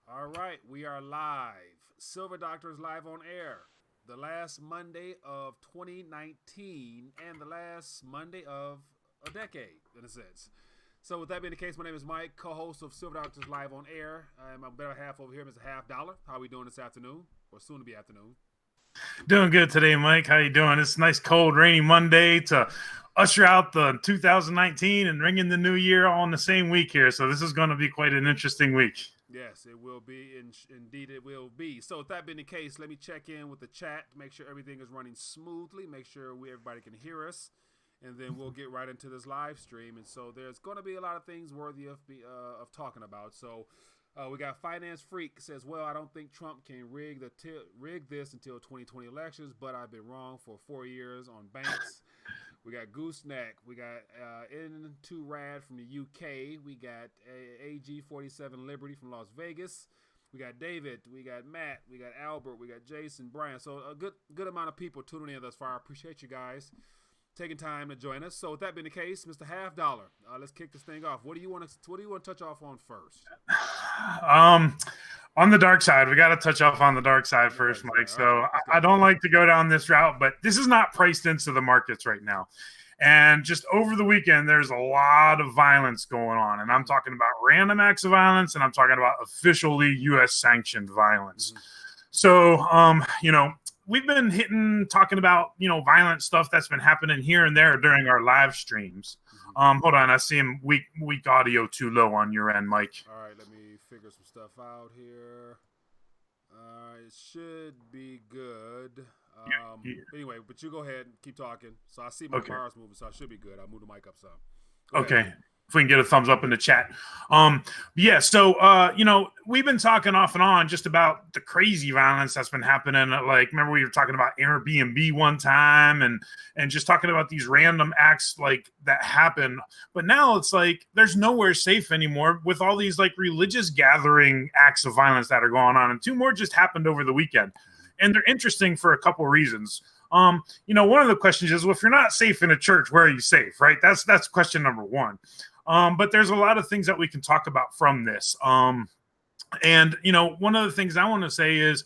All right, we are live. Silver Doctors live on air. The last Monday of 2019 and the last Monday of a decade, in a sense. So, with that being the case, my name is Mike, co-host of Silver Doctors live on air. My better half over here, Mr. Half Dollar. How are we doing this afternoon, or soon to be afternoon? Doing good today, Mike. How you doing? It's a nice, cold, rainy Monday to usher out the 2019 and ring in the new year all in the same week here. So this is going to be quite an interesting week. Yes, it will be. Indeed, it will be. So, with that being the case, let me check in with the chat to make sure everything is running smoothly, make sure everybody can hear us, and then we'll get right into this live stream. And so, there's going to be a lot of things worthy of talking about. So, we got Finance Freak says, "Well, I don't think Trump can rig this until 2020 elections, but I've been wrong for 4 years on banks." We got Gooseneck. We got N2 Rad from the UK. We got AG47 Liberty from Las Vegas. We got David. We got Matt. We got Albert. We got Jason, Brian. So a good amount of people tuning in thus far. I appreciate you guys taking time to join us. So with that being the case, Mr. Half Dollar, let's kick this thing off. What do you want to touch off on first? On the dark side, we got to touch off on the dark side first, Mike. So I don't like to go down this route, but this is not priced into the markets right now. And just over the weekend, there's a lot of violence going on. And I'm talking about random acts of violence, and I'm talking about officially U.S. sanctioned violence. Mm-hmm. So, we've been talking about, violent stuff that's been happening here and there during our live streams. Mm-hmm. Hold on. I see him weak audio too low on your end, Mike. All right. Let me figure some stuff out here. It should be good. Anyway, but you go ahead and keep talking. So I see my bars moving, so I should be good. I'll move the mic up some. Okay. If we can get a thumbs up in the chat. We've been talking off and on just about the crazy violence that's been happening. Like, remember we were talking about Airbnb one time and just talking about these random acts like that happen. But now it's like there's nowhere safe anymore with all these like religious gathering acts of violence that are going on. And two more just happened over the weekend. And they're interesting for a couple of reasons. One of the questions is, well, if you're not safe in a church, where are you safe, right? That's question number one. But there's a lot of things that we can talk about from this. One of the things I want to say is,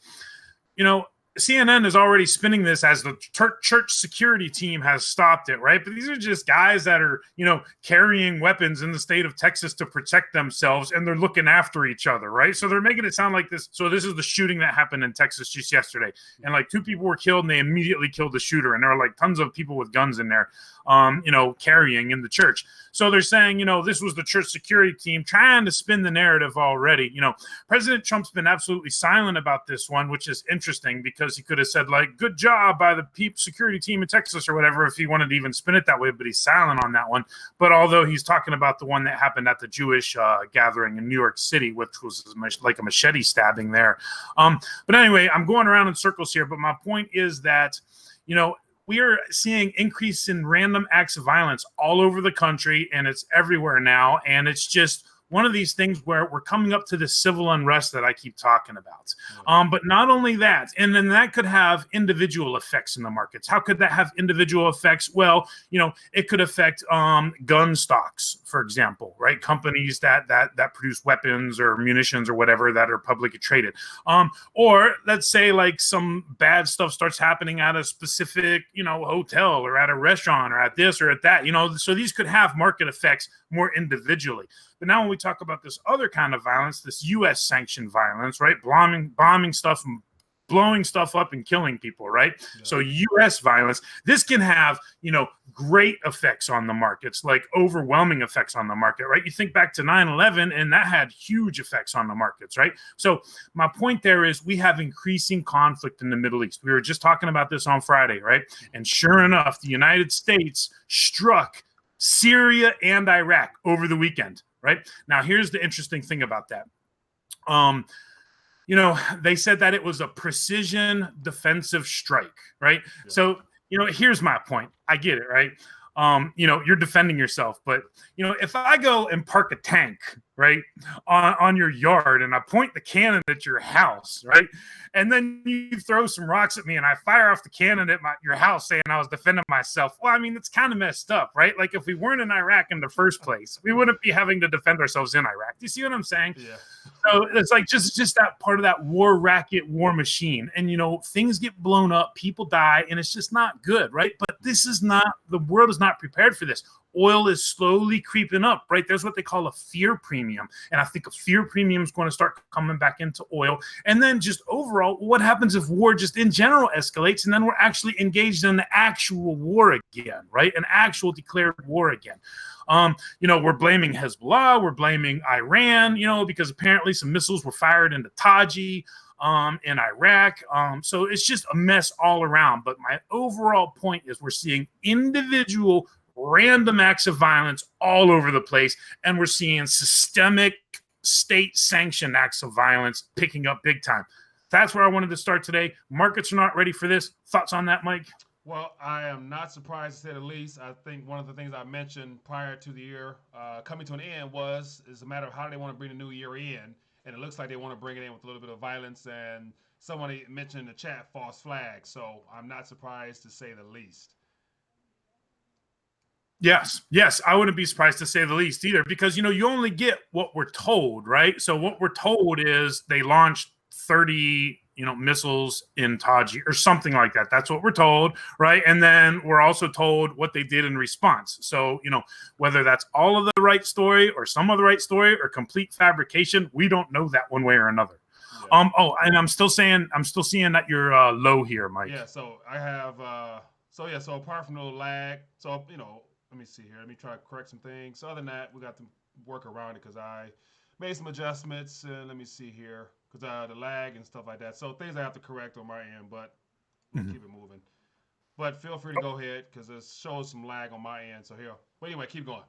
CNN is already spinning this as the church security team has stopped it, right? But these are just guys that are, carrying weapons in the state of Texas to protect themselves, and they're looking after each other, right? So they're making it sound like this. So this is the shooting that happened in Texas just yesterday, and like 2 people were killed, and they immediately killed the shooter, and there are like tons of people with guns in there, carrying in the church. So they're saying, this was the church security team trying to spin the narrative already. President Trump's been absolutely silent about this one, which is interesting because he could have said, like, good job by the security team in Texas or whatever if he wanted to even spin it that way, but he's silent on that one. But although he's talking about the one that happened at the Jewish gathering in New York City, which was like a machete stabbing there. But anyway, I'm going around in circles here, but my point is that, we are seeing increase in random acts of violence all over the country, and it's everywhere now. And it's just one of these things where we're coming up to the civil unrest that I keep talking about. But not only that, and then that could have individual effects in the markets. How could that have individual effects? Well, it could affect gun stocks, for example, right? Companies that produce weapons or munitions or whatever that are publicly traded. Or let's say like some bad stuff starts happening at a specific, hotel or at a restaurant or at this or at that, so these could have market effects more individually. But now when we talk about this other kind of violence, this U.S. sanctioned violence, right? Bombing stuff and blowing stuff up and killing people, right? Yeah. So U.S. violence, this can have, great effects on the markets, like overwhelming effects on the market, right? You think back to 9/11 and that had huge effects on the markets, right? So my point there is we have increasing conflict in the Middle East. We were just talking about this on Friday, right? And sure enough, the United States struck Syria and Iraq over the weekend, right? Now, here's the interesting thing about that. They said that it was a precision defensive strike, right? Yeah. So, here's my point. I get it, right? You're defending yourself, but, if I go and park a tank, right, on your yard, and I point the cannon at your house, right, and then you throw some rocks at me, and I fire off the cannon at your house saying I was defending myself. Well, I mean, it's kind of messed up, right? Like, if we weren't in Iraq in the first place, we wouldn't be having to defend ourselves in Iraq. Do you see what I'm saying? Yeah. So it's like just that part of that war racket, war machine. And, things get blown up, people die, and it's just not good, right? But this is not, the world is not prepared for this. Oil is slowly creeping up, right? There's what they call a fear premium. And I think a fear premium is going to start coming back into oil. And then just overall, what happens if war just in general escalates and then we're actually engaged in an actual war again, right? An actual declared war again. We're blaming Hezbollah, we're blaming Iran, because apparently some missiles were fired into Taji in Iraq. So it's just a mess all around. But my overall point is we're seeing individual random acts of violence all over the place, and we're seeing systemic state-sanctioned acts of violence picking up big time. That's where I wanted to start today. Markets are not ready for this. Thoughts on that, Mike? Well, I am not surprised, to say the least. I think one of the things I mentioned prior to the year coming to an end is a matter of how they want to bring the new year in, and it looks like they want to bring it in with a little bit of violence, and somebody mentioned in the chat false flags, so I'm not surprised, to say the least. Yes, I wouldn't be surprised, to say the least either, because, you only get what we're told, right? So what we're told is they launched 30, missiles in Taji or something like that. That's what we're told, right? And then we're also told what they did in response. So, whether that's all of the right story or some of the right story or complete fabrication, we don't know that one way or another. Yeah. And I'm still seeing that you're low here, Mike. Yeah, so I have so apart from the lag, so let me see here. Let me try to correct some things. So other than that, we got to work around it because I made some adjustments. And let me see here, because the lag and stuff like that. So things I have to correct on my end, but we'll keep it moving. But feel free to go ahead because it shows some lag on my end. So here. But anyway, keep going.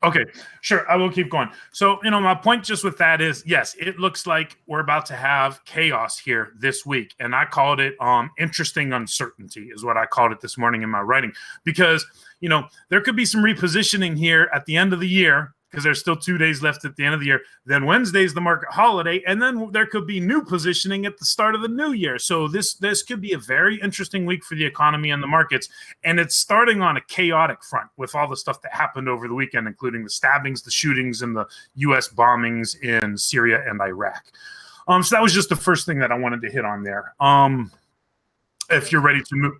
Okay, sure. I will keep going. So, my point just with that is, yes, it looks like we're about to have chaos here this week. And I called it interesting uncertainty is what I called it this morning in my writing. Because, there could be some repositioning here at the end of the year, because there's still 2 days left at the end of the year. Then Wednesday's the market holiday, and then there could be new positioning at the start of the new year. So this could be a very interesting week for the economy and the markets, and it's starting on a chaotic front with all the stuff that happened over the weekend, including the stabbings, the shootings, and the U.S. bombings in Syria and Iraq. So that was just the first thing that I wanted to hit on there. If you're ready to move.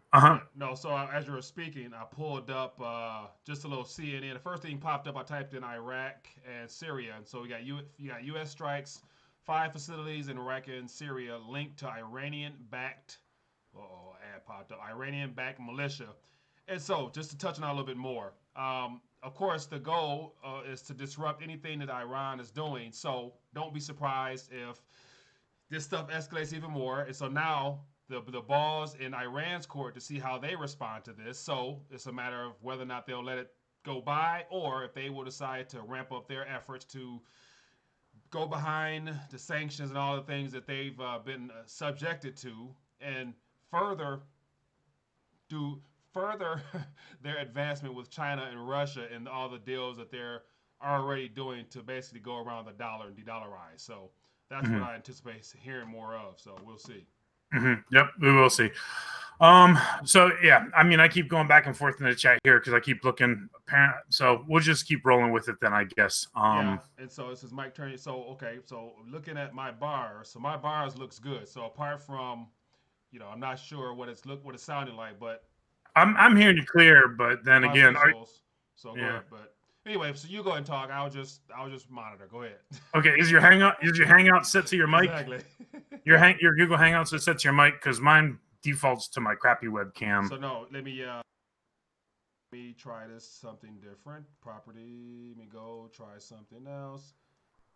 No, so as you were speaking, I pulled up just a little CNN. The first thing popped up, I typed in Iraq and Syria. And so you got U.S. strikes, 5 facilities in Iraq and Syria linked to Iranian-backed, ad popped up, Iranian-backed militia. And so just to touch on that a little bit more, of course, the goal is to disrupt anything that Iran is doing. So don't be surprised if this stuff escalates even more. And so now the ball's in Iran's court to see how they respond to this. So it's a matter of whether or not they'll let it go by, or if they will decide to ramp up their efforts to go behind the sanctions and all the things that they've been subjected to, and further their advancement with China and Russia and all the deals that they're already doing to basically go around the dollar and de-dollarize. So that's what I anticipate hearing more of. So we'll see. Yep, we will see. So yeah, I mean, I keep going back and forth in the chat here because I keep looking. So we'll just keep rolling with it then, I guess. Yeah, and so this is Mike turning. So okay, so looking at my bars, so my bars looks good. So apart from, I'm not sure what it's sounding like, but I'm hearing you clear. But then again, so go ahead. But anyway, so you go and talk. I'll just monitor. Go ahead. Okay, is your hangout set to your mic? Exactly. Your Google Hangouts is set to your mic because mine defaults to my crappy webcam. So no, let me try this something different. Property. Let me go try something else.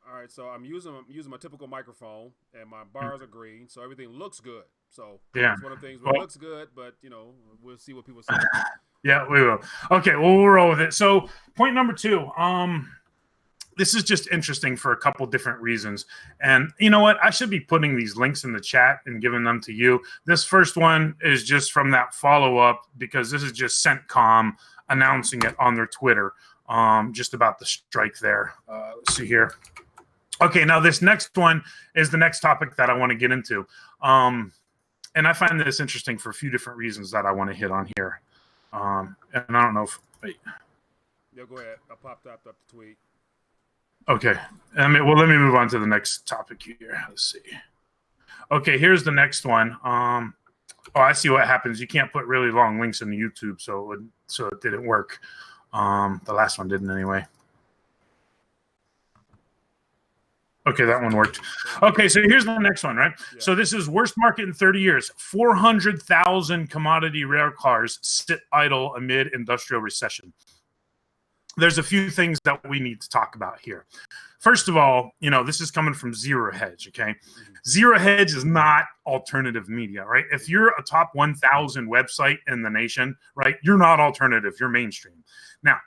All right, so I'm using my typical microphone, and my bars are green, so everything looks good. So yeah, it's one of the things where it looks good, but we'll see what people say. Yeah, we will. Okay, well, we'll roll with it. So point number 2. This is just interesting for a couple different reasons. And you know what? I should be putting these links in the chat and giving them to you. This first one is just from that follow-up because this is just CENTCOM announcing it on their Twitter just about the strike there. Let's see here. Okay, now this next one is the next topic that I want to get into. And I find this interesting for a few different reasons that I want to hit on here. And I don't know if... Wait. Yeah, go ahead. I popped up the tweet. Okay. Well, let me move on to the next topic here. Let's see. Okay, here's the next one. Oh, I see what happens. You can't put really long links in the YouTube, so it didn't work. The last one didn't anyway. Okay, that one worked. Okay, so here's the next one, right? Yeah. So this is worst market in 30 years. 400,000 commodity rail cars sit idle amid industrial recession. There's a few things that we need to talk about here. First of all, this is coming from Zero Hedge, okay? Zero Hedge is not alternative media, right? If you're a top 1,000 website in the nation, right, you're not alternative, you're mainstream. Now,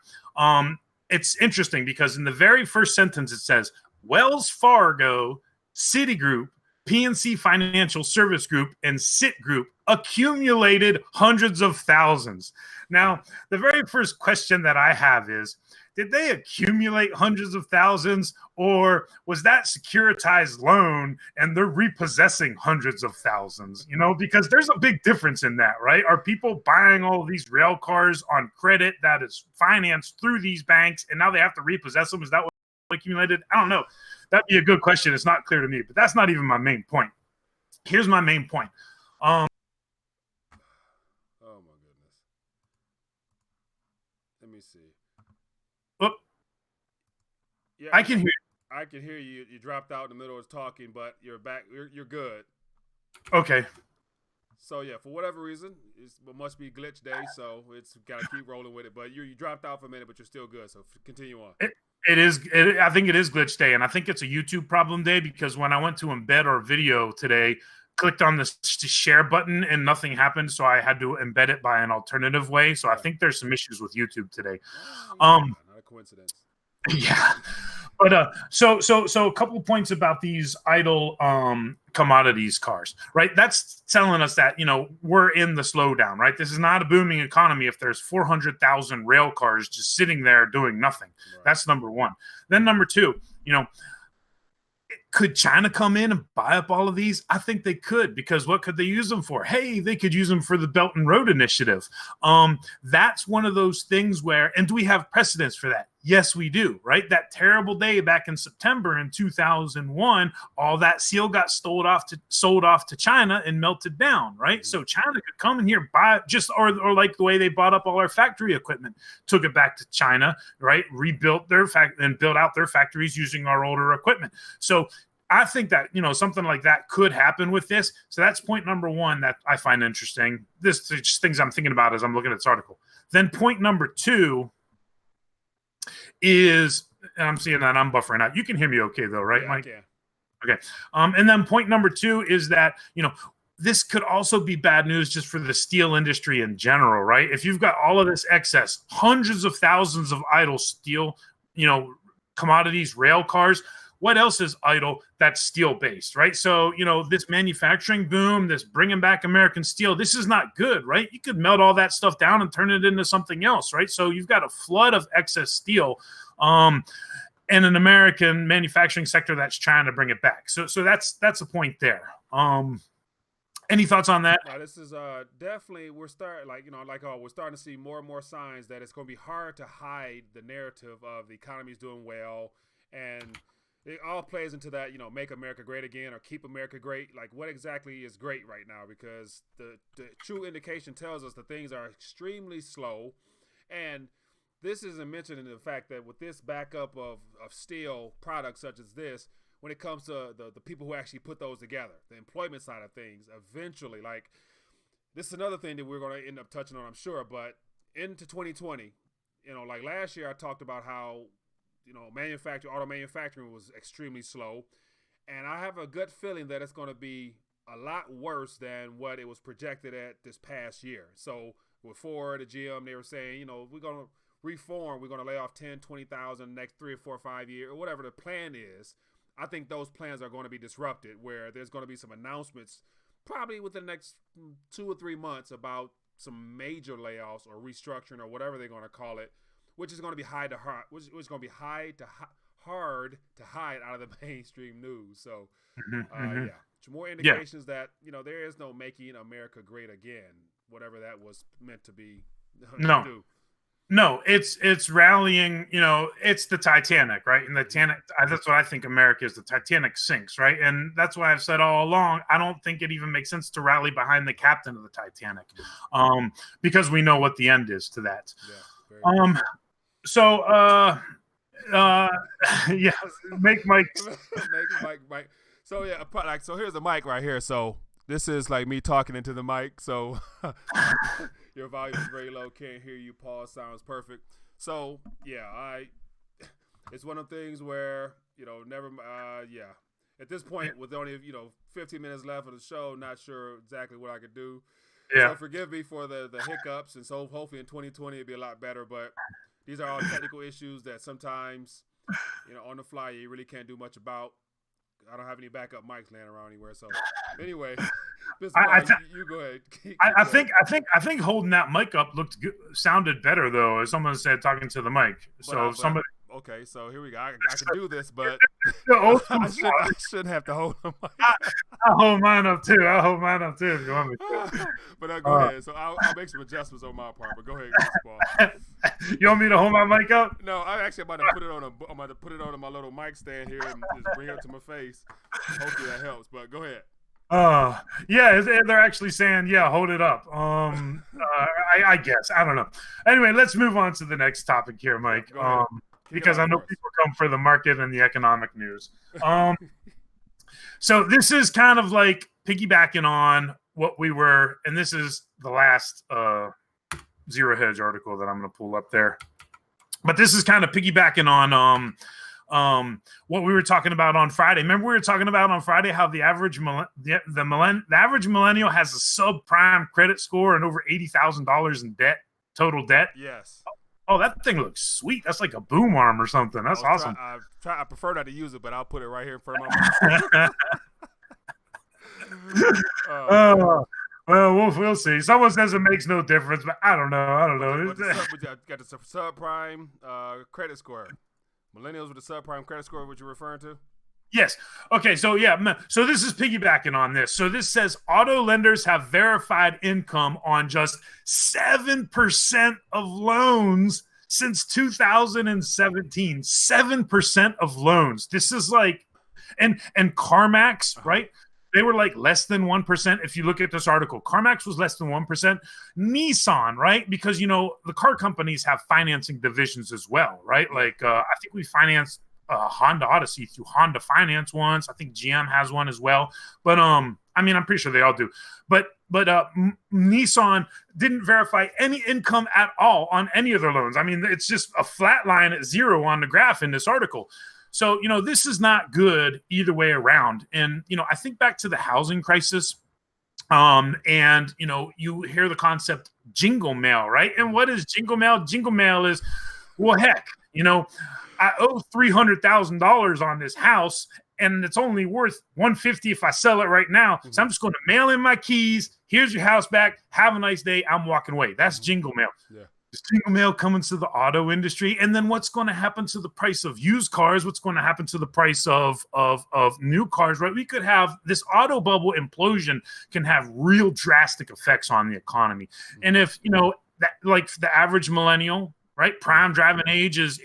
it's interesting because in the very first sentence it says, Wells Fargo, Citigroup, PNC Financial Service Group, and Citigroup accumulated hundreds of thousands. Now, the very first question that I have is, did they accumulate hundreds of thousands, or was that securitized loan and they're repossessing hundreds of thousands? Because there's a big difference in that, right? Are people buying all of these rail cars on credit that is financed through these banks, and now they have to repossess them? Is that what accumulated? I don't know. That'd be a good question. It's not clear to me, but that's not even my main point. Here's my main point. Oh my goodness. Let me see. Oh, yeah, I can hear you. I can hear you. You dropped out in the middle of talking, but you're back. You're good. Okay. So yeah, for whatever reason, it must be glitch day, so it's got to keep rolling with it. But you dropped out for a minute, but you're still good. So continue on. I think it is glitch day, and I think it's a YouTube problem day because when I went to embed our video today, clicked on the share button and nothing happened, so I had to embed it by an alternative way. So I think there's some issues with YouTube today. Not a coincidence. Yeah. But so a couple of points about these idle commodities cars, right? That's telling us that, we're in the slowdown, right? This is not a booming economy if there's 400,000 rail cars just sitting there doing nothing. Right. That's number one. Then number two, could China come in and buy up all of these? I think they could, because what could they use them for? Hey, they could use them for the Belt and Road Initiative. That's one of those things where, and do we have precedents for that? Yes, we do, right? That terrible day back in September in 2001, all that steel got sold off to China and melted down, right? Mm-hmm. So China could come in here, buy or like the way they bought up all our factory equipment, took it back to China, right? Rebuilt their and built out their factories using our older equipment. So I think that, something like that could happen with this. So that's point number one that I find interesting. This is just things I'm thinking about as I'm looking at this article. Then point number two is, and I'm seeing that I'm buffering out. You can hear me okay though, right, Mike? Yeah. Okay. And then point number two is that, this could also be bad news just for the steel industry in general, right? If you've got all of this excess, hundreds of thousands of idle steel, commodities, rail cars, what else is idle that's steel-based, right? So, this manufacturing boom, this bringing back American steel, this is not good, right? You could melt all that stuff down and turn it into something else, right? So you've got a flood of excess steel and an American manufacturing sector that's trying to bring it back. So that's a point there. Any thoughts on that? This is definitely, we're starting to see more and more signs that it's going to be hard to hide the narrative of the economy's doing well, and it all plays into that, make America great again or keep America great. Like, what exactly is great right now? Because the true indication tells us that things are extremely slow. And this isn't mentioned in the fact that with this backup of steel products such as this, when it comes to the people who actually put those together, the employment side of things, eventually, like, this is another thing that we're going to end up touching on, I'm sure. But into 2020, like last year I talked about how, auto manufacturing was extremely slow. And I have a gut feeling that it's going to be a lot worse than what it was projected at this past year. So with Ford, the GM, they were saying, we're going to reform. We're going to lay off 10, 20,000 next 3 or 4 or 5 years, or whatever the plan is. I think those plans are going to be disrupted, where there's going to be some announcements probably within the next 2 or 3 months about some major layoffs or restructuring or whatever they're going to call it, which is going to be hard hard to hide out of the mainstream news. So, Mm-hmm. more indications that there is no making America great again, whatever that was meant to be. No. To do. No, it's rallying, it's the Titanic, right? And the Titanic, that's what I think America is. The Titanic sinks, right? And that's why I've said all along, I don't think it even makes sense to rally behind the captain of the Titanic, because we know what the end is to that. Yeah, yeah, make Mike. Make Mike. So yeah, so here's the mic right here. So this is like me talking into the mic. So your volume is very low, can't hear you. Pause sounds perfect. So yeah, it's one of the things where at this point with only 15 minutes left of the show, not sure exactly what I could do. Yeah. So forgive me for the hiccups, and so hopefully in 2020 it'll be a lot better. But these are all technical issues that sometimes on the fly you really can't do much about. I don't have any backup mics laying around anywhere. So anyway, you go ahead. I think holding that mic up sounded better though, as someone said talking to the mic. Somebody. Okay, so here we go. I can do this, but I shouldn't have to hold the mic. I'll hold mine up too. If you want me to. But go ahead. So I'll make some adjustments on my part. But go ahead, Paul. You want me to hold my mic up? No, I'm about to put it on I'm about to put it on my little mic stand here and just bring it up to my face. Hopefully that helps. But go ahead. Yeah, they're actually saying, yeah, hold it up. I guess. I don't know. Anyway, let's move on to the next topic here, Mike. Because I know people come for the market and the economic news. So this is kind of like piggybacking on what we were, and this is the last Zero Hedge article that I'm going to pull up there. But this is kind of piggybacking on what we were talking about on Friday. Remember we were talking about on Friday how the average average millennial has a subprime credit score and over $80,000 in debt, total debt. Yes. Oh, that thing looks sweet. That's like a boom arm or something. That's awesome. I prefer not to use it, but I'll put it right here in front of my mouth. Well, we'll see. Someone says it makes no difference, but I don't know. Got the subprime credit score. Millennials with a subprime credit score, what you're referring to? Yes. Okay, so so this is piggybacking on this. So this says auto lenders have verified income on just 7% of loans since 2017. 7% of loans. This is like, and CarMax, right? They were like less than 1%. If you look at this article, CarMax was less than 1%. Nissan, right? Because, the car companies have financing divisions as well, right? Like, I think we financed Honda Odyssey through Honda Finance once. I think GM has one as well. But, I'm pretty sure they all do. But Nissan didn't verify any income at all on any of their loans. It's just a flat line at zero on the graph in this article. So, this is not good either way around. And, I think back to the housing crisis, and, you hear the concept Jingle Mail, right? And what is Jingle Mail? Jingle Mail is, well, heck, I owe $300,000 on this house, and it's only worth $150 if I sell it right now. So I'm just going to mail in my keys. Here's your house back. Have a nice day. I'm walking away. That's Jingle Mail. Yeah. Jingle Mail coming to the auto industry, and then what's going to happen to the price of used cars? What's going to happen to the price of new cars? Right? We could have this auto bubble implosion can have real drastic effects on the economy. And if that, like the average millennial, right, prime driving age is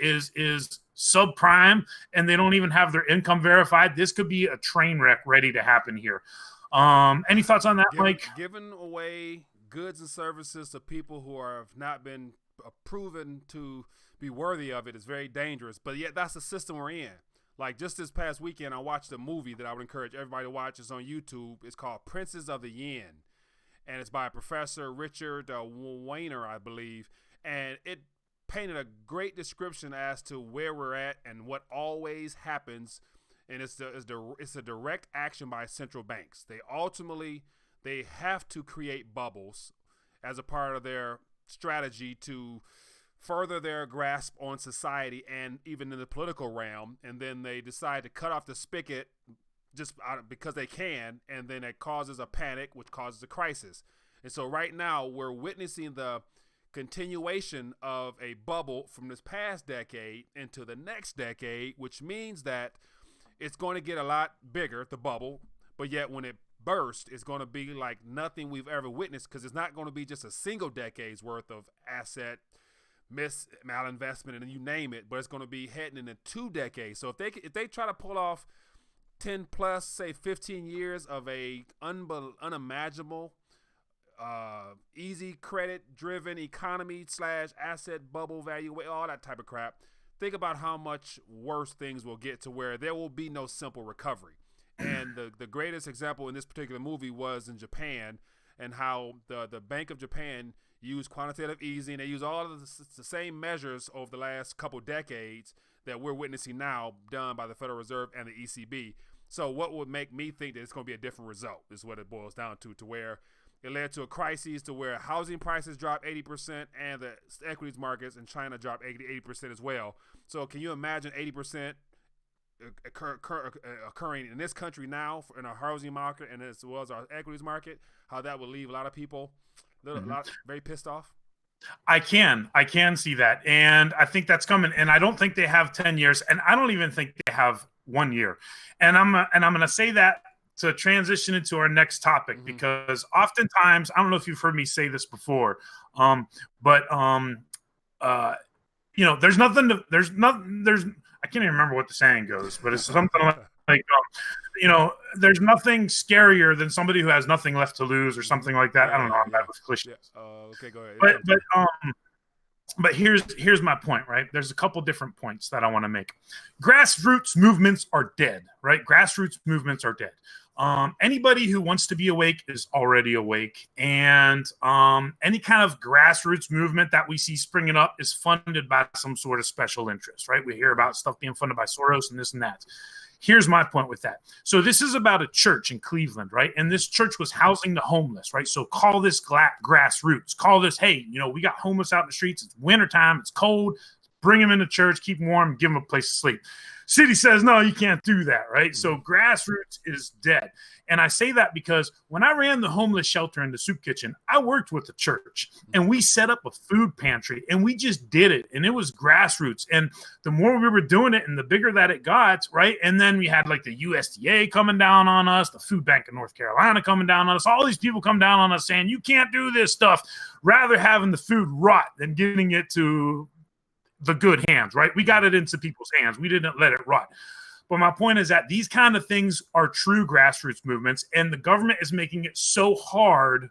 subprime, and they don't even have their income verified, this could be a train wreck ready to happen here. Any thoughts on that, Mike? Giving away goods and services to people who have not been proven to be worthy of it is very dangerous. But yet that's the system we're in. Like just this past weekend, I watched a movie that I would encourage everybody to watch. It's on YouTube. It's called Princes of the Yen, and it's by Professor Richard Weiner, I believe. And it painted a great description as to where we're at and what always happens. And it's a direct action by central banks. They have to create bubbles as a part of their strategy to further their grasp on society and even in the political realm. And then they decide to cut off the spigot just because they can. And then it causes a panic, which causes a crisis. And so right now we're witnessing the continuation of a bubble from this past decade into the next decade, which means that it's going to get a lot bigger, the bubble, but yet when it bursts, it's going to be like nothing we've ever witnessed, because it's not going to be just a single decade's worth of asset malinvestment and you name it, but it's going to be heading into 2 decades. So if they try to pull off 10 plus, say 15 years of a unimaginable easy credit driven economy / asset bubble value, all that type of crap, think about how much worse things will get, to where there will be no simple recovery. And the greatest example in this particular movie was in Japan, and how the Bank of Japan used quantitative easing. They use all of the same measures over the last couple decades that we're witnessing now, done by the Federal Reserve and the ECB. So what would make me think that it's going to be a different result is what it boils down to where it led to a crisis, to where housing prices dropped 80% and the equities markets in China dropped 80% as well. So can you imagine 80% occurring in this country now in our housing market and as well as our equities market, how that will leave a lot of people very pissed off? I can see that. And I think that's coming. And I don't think they have 10 years. And I don't even think they have 1 year. And I'm going to say that to transition into our next topic, because oftentimes, I don't know if you've heard me say this before, but there's nothing I can't even remember what the saying goes, but it's something like there's nothing scarier than somebody who has nothing left to lose or something like that. I don't know. I'm bad with cliches. Yeah. Okay, go ahead. But here's my point, right? There's a couple different points that I want to make. Grassroots movements are dead, right? Grassroots movements are dead. Anybody who wants to be awake is already awake. And any kind of grassroots movement that we see springing up is funded by some sort of special interest, right? We hear about stuff being funded by Soros and this and that. Here's my point with that. So this is about a church in Cleveland, right? And this church was housing the homeless, right? So call this grassroots. Call this, hey, we got homeless out in the streets. It's wintertime. It's cold. Bring them into church, keep them warm, give them a place to sleep. City says, no, you can't do that, right? So grassroots is dead. And I say that because when I ran the homeless shelter in the soup kitchen, I worked with the church and we set up a food pantry and we just did it. And it was grassroots. And the more we were doing it and the bigger that it got, right? And then we had like the USDA coming down on us, the Food Bank of North Carolina coming down on us. All these people come down on us saying, you can't do this stuff, rather having the food rot than getting it to the good hands, right? We got it into people's hands. We didn't let it rot. But my point is that these kind of things are true grassroots movements, and the government is making it so hard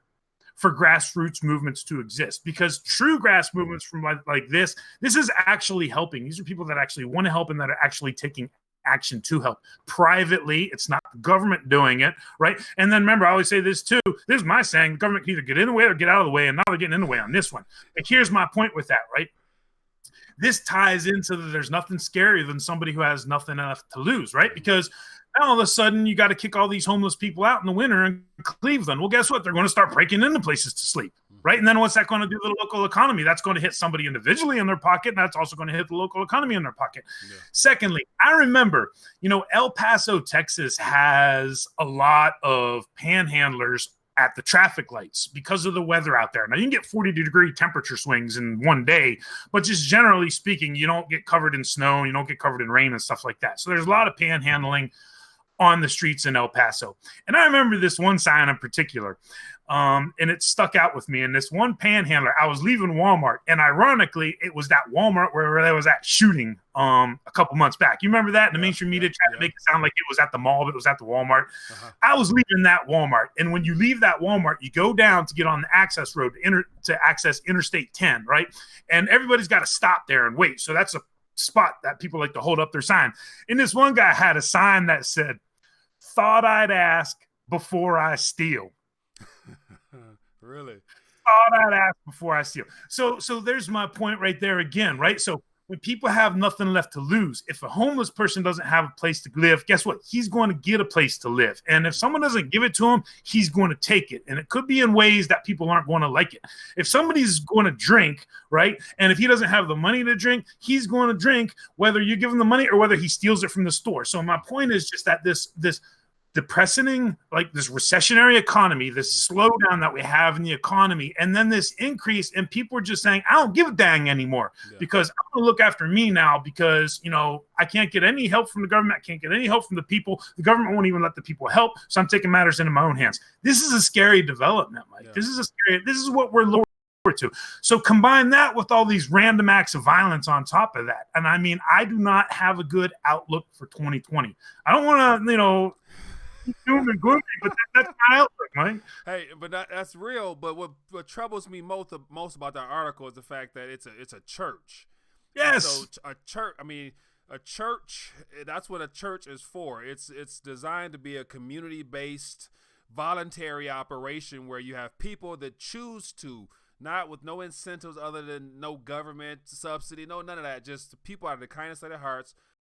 for grassroots movements to exist, because true grass movements from like this is actually helping. These are people that actually want to help and that are actually taking action to help privately. It's not the government doing it, right? And then remember, I always say this too. This is my saying: the government can either get in the way or get out of the way, and now they're getting in the way on this one. Like, here's my point with that, right? This ties into there's nothing scarier than somebody who has nothing left to lose, right? Because now all of a sudden you got to kick all these homeless people out in the winter in Cleveland. Well, guess what? They're going to start breaking into places to sleep, right? And then what's that going to do to the local economy? That's going to hit somebody individually in their pocket, and that's also going to hit the local economy in their pocket. Yeah. Secondly, I remember, El Paso, Texas has a lot of panhandlers at the traffic lights because of the weather out there. Now, you can get 40-degree temperature swings in one day, but just generally speaking, you don't get covered in snow, you don't get covered in rain and stuff like that. So there's a lot of panhandling on the streets in El Paso. And I remember this one sign in particular, and it stuck out with me. And this one panhandler, I was leaving Walmart, and ironically, it was that Walmart where there was that shooting a couple months back. You remember that? And the mainstream media tried to make it sound like it was at the mall, but it was at the Walmart. I was leaving that Walmart. And when you leave that Walmart, you go down to get on the access road to access Interstate 10, right? And everybody's got to stop there and wait. So that's a spot that people like to hold up their sign. And this one guy had a sign that said, "Thought I'd ask before I steal." Really? Thought I'd ask before I steal. So there's my point right there again, right? So when people have nothing left to lose, if a homeless person doesn't have a place to live, guess what? He's going to get a place to live. And if someone doesn't give it to him, he's going to take it. And it could be in ways that people aren't going to like it. If somebody's going to drink, right, and if he doesn't have the money to drink, he's going to drink whether you give him the money or whether he steals it from the store. So my point is just that this depressing, like this recessionary economy, this slowdown that we have in the economy, and then this increase, and people are just saying, I don't give a dang anymore because I'm going to look after me now because, I can't get any help from the government. I can't get any help from the people. The government won't even let the people help. So I'm taking matters into my own hands. This is a scary development, Mike. Yeah. This is what we're looking forward to. So combine that with all these random acts of violence on top of that. And I mean, I do not have a good outlook for 2020. I don't want to, doom and gloomy, but that's my outlook, Mike. Hey, but that's real. But what troubles me most about that article is the fact that it's a church. Yes. So a church. I mean, a church. That's what a church is for. It's designed to be a community-based, voluntary operation where you have people that choose to, not with no incentives other than no government subsidy, no none of that. Just people out of the kindness of their hearts